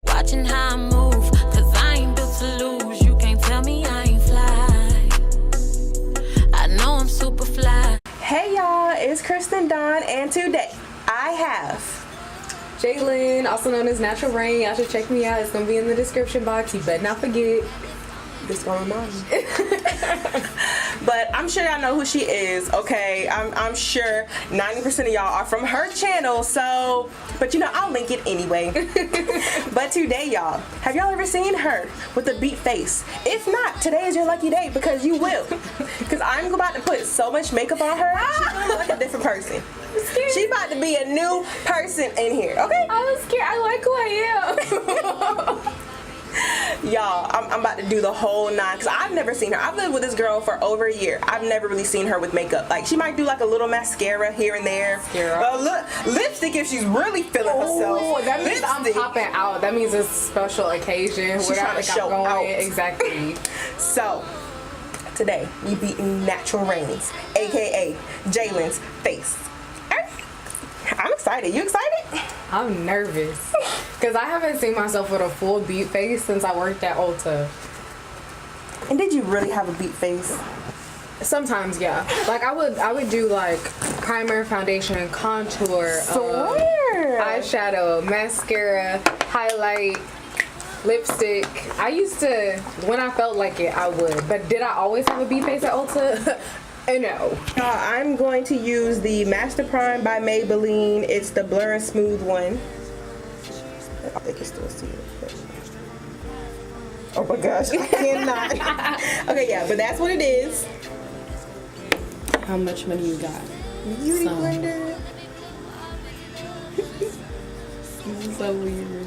Watching how I move, cause I ain't built to lose. You can't tell me I ain't fly. I know I'm super fly. Hey y'all, it's Kristen Dawn, and today I have Jalen, also known as Natural Rain. Y'all should check me out. It's gonna be in the description box. You better not forget. this gonna remind me. But I'm sure y'all know who she is, okay? I'm sure 90% of y'all are from her channel, so, but you know, I'll link it anyway. But today, y'all, have y'all ever seen her with a beat face? If not, today is your lucky day, because you will. Because I'm about to put so much makeup on her, she's gonna look like a different person. She's about to be a new person in here, okay? I was scared. I like who I am. Y'all, I'm about to do the whole nine, because I've never seen her. I've lived with this girl for over a year. I've never really seen her with makeup. Like, she might do like a little mascara here and there. Lipstick if she's really feeling herself. Oh, that means I'm popping out. That means it's a special occasion. She's trying to show out. Exactly. So, today, we beating NaturalReign's, aka Jalen's face. I'm excited. You excited? I'm nervous. Because I haven't seen myself with a full beat face since I worked at Ulta. And did you really have a beat face? Sometimes, yeah. Like, I would do, like, primer, foundation, contour, eyeshadow, mascara, highlight, lipstick. I used to, when I felt like it, I would. But did I always have a beat face at Ulta? No. I'm going to use the Master Prime by Maybelline. It's the Blur and Smooth one. I think you still see it. Oh my gosh, I cannot. Okay, yeah, but that's what it is. How much money you got? Beauty blender. This is so weird.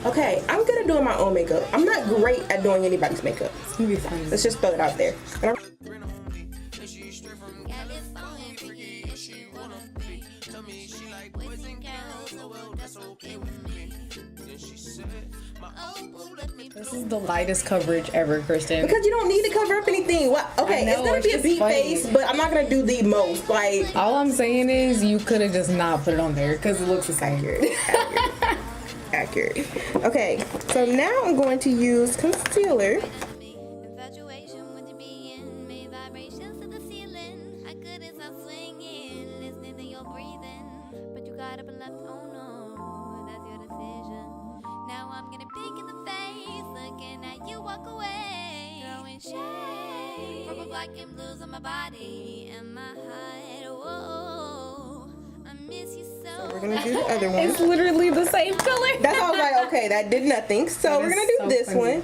Okay, I'm good at doing my own makeup. I'm not great at doing anybody's makeup. It's gonna be fun. Let's just throw it out there. This is the lightest coverage ever, Kristen. Because you don't need to cover up anything. What? Okay, it's gonna be a beat face, but I'm not gonna do the most. Like, all I'm saying is you could have just not put it on there because it looks the same. Accurate. Okay, so now I'm going to use concealer. Black and blues on my body and my heart. Whoa, I miss you so. We're gonna do the other one. It's literally the same color. That's how I was like, okay, that did nothing. So we're gonna do this one.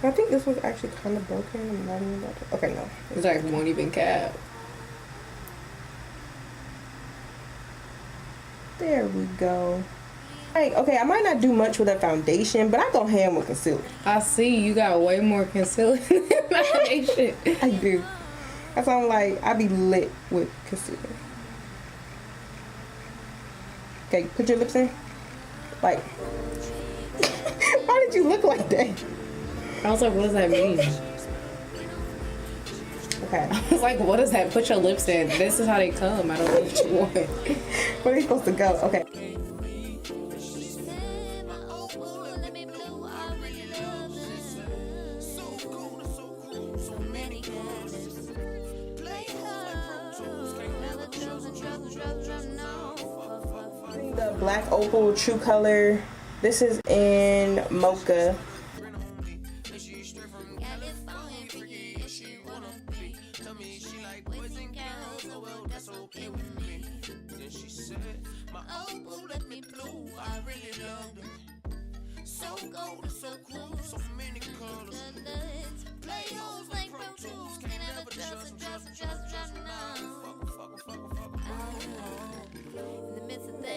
I think this one's actually kind of broken. I'm not even about to. Okay, no. It's like won't even cap. There we go. Like, okay, I might not do much with a foundation, but I go ham with concealer. I see you got way more concealer than foundation. I do. That's why I'm like, I be lit with concealer. Okay, put your lips in. Like, why did you look like that? I was like, what does that mean? Okay. I was like, what does that? Put your lips in. This is how they come. I don't know what you want. Where are they supposed to go? Okay. The Black Opal True Color. This is in Mocha.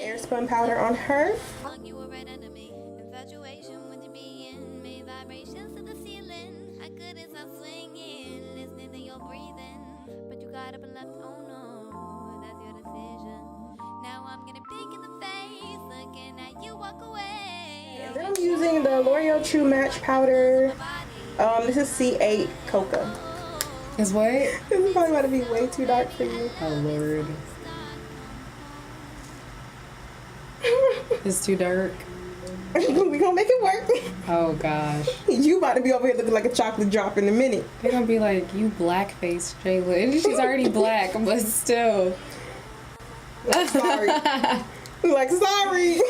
Airspun powder on her. Then I'm using the L'Oreal True Match powder. This is C8 Cocoa. Is what? This is probably about to be way too dark for you. Oh Lord. It's too dark. We gonna make it work. Oh gosh. You about to be over here looking like a chocolate drop in a minute. They're gonna be like, you blackface Jayla. And she's already black, but still. Sorry. Like, sorry.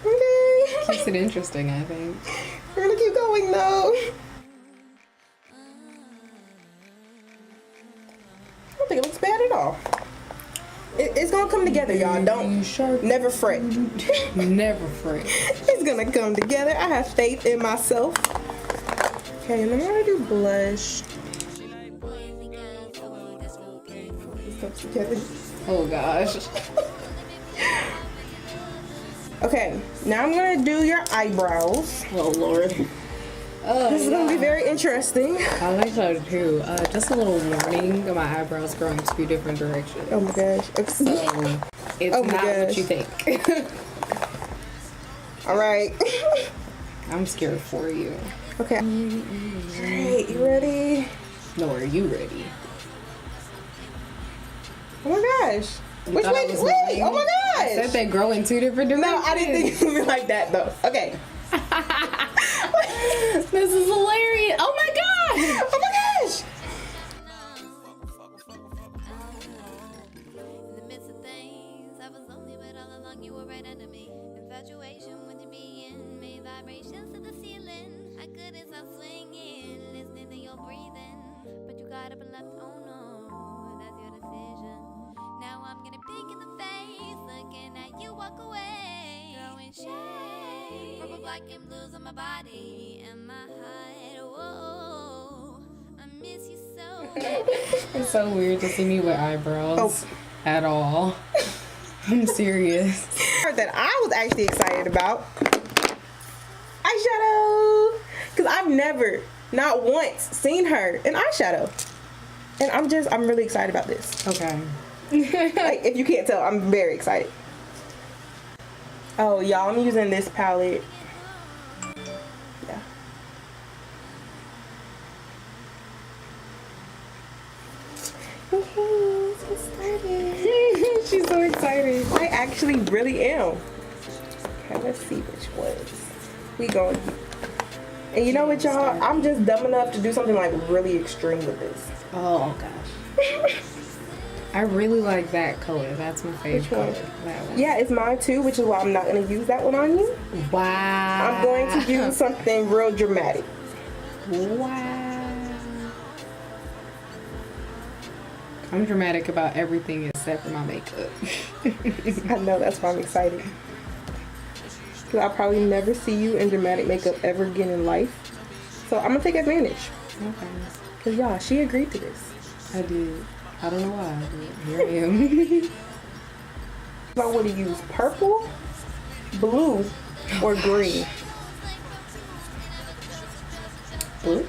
Okay. Keeps it interesting, I think. We're gonna keep going though. I don't think it looks bad at all. It's gonna come together, y'all. Never fret. Never fret. It's gonna come together. I have faith in myself. Okay, and then I'm gonna do blush. This comes together. Oh gosh. Okay, now I'm gonna do your eyebrows. Oh Lord. This is gonna be very interesting. I like that too. Just a little warning, my eyebrows growing two different directions. Oh my gosh. So it's Oh my not gosh. what you think. All right. I'm scared for you. Okay. Alright, you ready? No, are you ready? Oh my gosh. Which thought way? I was Wait, lying? oh my gosh. Said they grow in two different directions. No, I didn't think it would be like that though. Okay. This is hilarious. Oh my gosh. Oh my gosh. In the midst of things, I was lonely, but all along you were right under me. Infatuation with you being made vibrations to the ceiling. I couldn't stop swinging, listening to your breathing. But you got up and left, oh no, that's your decision. Now I'm getting big in the face, looking at you walk away. Throwing shade, purple, black, and blues on my body and my heart. Whoa, I miss you so. It's so weird to see me with eyebrows at all. I'm serious. That I was actually excited about. Eyeshadow. Because I've never, not once, seen her in eyeshadow. And I'm really excited about this. Okay. Like, if you can't tell, I'm very excited. Oh, y'all, I'm using this palette. Yeah. Okay, let's get started. She's so excited. I actually really am. Okay, let's see which ones we going. And you know what, y'all? I'm just dumb enough to do something like really extreme with this. Oh gosh. I really like that color. That's my favorite Which one? color. That one. Yeah, it's mine too, which is why I'm not going to use that one on you. Wow. I'm going to use something real dramatic. Wow. I'm dramatic about everything except for my makeup. I know, that's why I'm excited. Because I'll probably never see you in dramatic makeup ever again in life. So I'm going to take advantage. Okay. Because y'all, she agreed to this. I did. I don't know why, but here I am. I would have used purple, blue, or green. Blue?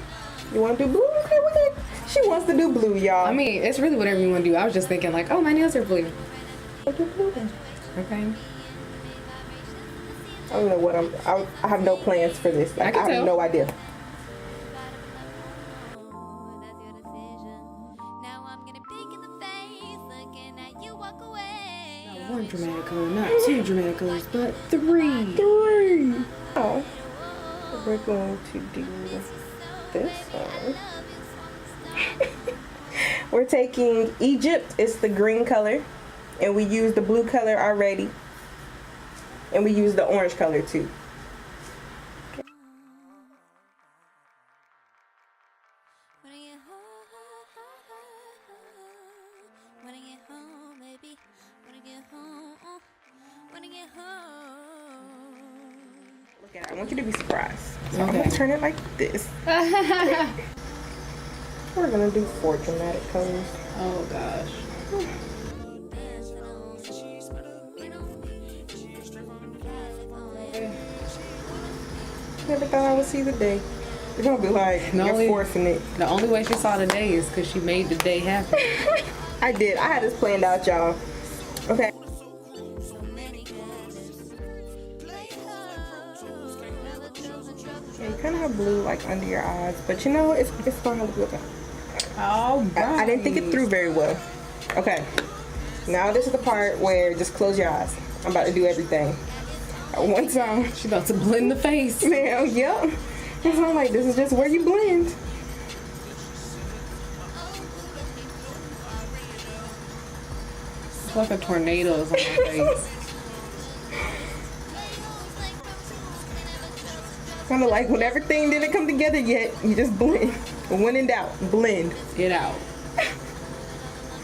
You want to do blue? Okay, with it. She wants to do blue, y'all. I mean, it's really whatever you want to do. I was just thinking like, oh, my nails are blue. I'll do blue then. Okay. I don't know what I have no plans for this. Like, I can have tell. no idea. That's your decision. Now I'm getting big in the face, looking at you walk away. Not one dramatic color, not two dramatic colors, but three. Oh. We're going to do this one. We're taking Egypt. It's the green color. And we used the blue color already. And we used the orange color too. When I get home, baby. When I get home, when I get home. Look at it. I want you to be surprised. So I'm Okay. going to turn it like this. We're going to do 4 dramatic colors. Oh gosh. Never thought I would see the day. You're going to be like, No, you're forcing it. The only way she saw the day is because she made the day happen. I did. I had this planned out, y'all. Okay. Yeah, you kind of have blue like under your eyes, but you know what? It's going to look okay. Oh, I didn't think it through very well. Okay. Now this is the part where just close your eyes. I'm about to do everything. At one time. She about to blend the face. Man, yep. And so I'm like, this is just where you blend. It's like a tornado is on my face. Kind of like when everything didn't come together yet, you just blend. When in doubt, blend. Get out.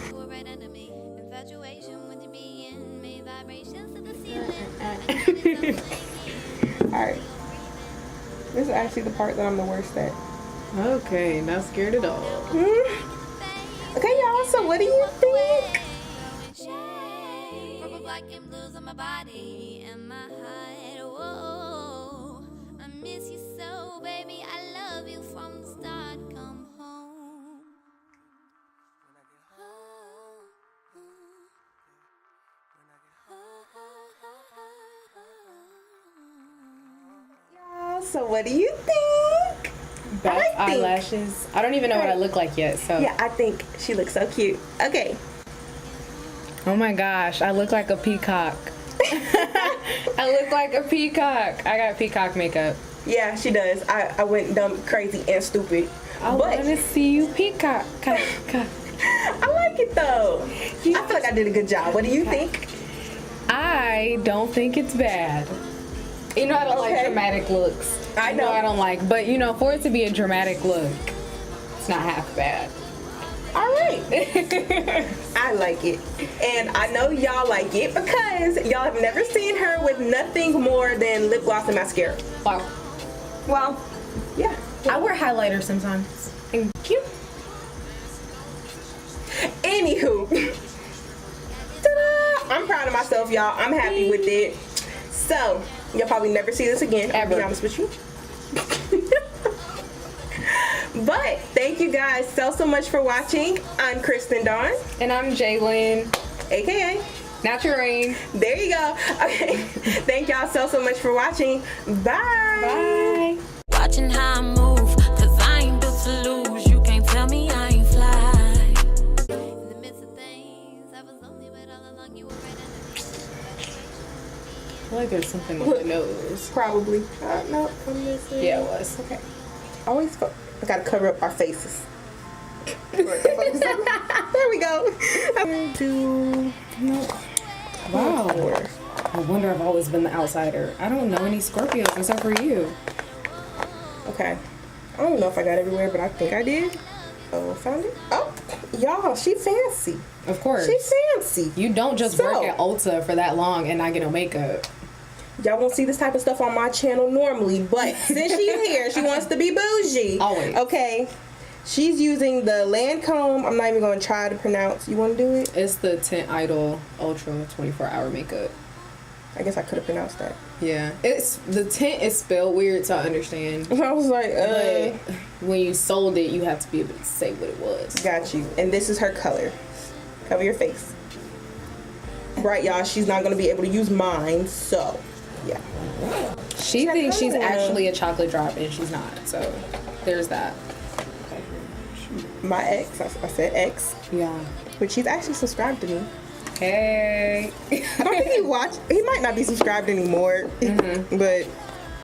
You were right under me. Infatuation with you being made vibrations to the ceiling. Alright. This is actually the part that I'm the worst at. Okay, not scared at all. Okay, y'all, so what do you think? Purple, black, and blues on my body and my heart. Whoa, I miss you so, baby. I love you from the start. Come home. Y'all, so what do you think? Best I think- eyelashes. I don't even know what I look like yet, so. Yeah, I think she looks so cute. Okay. Oh my gosh, I look like a peacock. I look like a peacock. I got peacock makeup. Yeah, she does. I went dumb, crazy, and stupid. I but want to see you peacock. I like it though. I feel like I did a good job. What do you think? I don't think it's bad. You know I don't like Okay. dramatic looks. I You know know. I don't like, but you know, for it to be a dramatic look, it's not half bad. All right. I like it. And I know y'all like it because y'all have never seen her with nothing more than lip gloss and mascara. Wow. Well, yeah. I wear highlighter sometimes. Thank you. Anywho. Ta-da! I'm proud of myself, y'all. I'm happy with it. So, you'll probably never see this again, I'll be Ever. honest with you. But thank you guys so much for watching. I'm Kristen Dawn, And I'm Jalen. aka NaturalReign's. there you go. Okay. Thank y'all so much for watching. Bye. Bye. Watching how I move, cause I ain't built to lose. You can't tell me I ain't fly. In the midst of things, I was only with all along. You were right under me. I feel like there's something on my nose. Probably. No, I'm missing. Yeah, it was. Okay. Always go. I gotta cover up our faces. There we go. No. Wow. I wonder I've always been the outsider. I don't know any Scorpios except for you. Okay. I don't know if I got everywhere, but I think I did. Oh, found it. Oh, y'all, she fancy. Of course. She fancy. You don't just So- work at Ulta for that long and not get no makeup. Y'all won't see this type of stuff on my channel normally, but since she's here, she wants to be bougie. Always. Okay. She's using the Lancome. I'm not even going to try to pronounce. You want to do it? It's the Tint Idol Ultra 24-hour makeup. I guess I could have pronounced that. Yeah. It's the tint is spelled weird, so I understand. I was like, But when you sold it, you have to be able to say what it was. got you. And this is her color. Cover your face. Right, y'all. She's not going to be able to use mine, so yeah. She thinks she's kinda wanna- actually a chocolate drop, and she's not. So there's that. My ex, I said ex, Yeah. which he's actually subscribed to me. Hey. I don't think he watched. He might not be subscribed anymore, but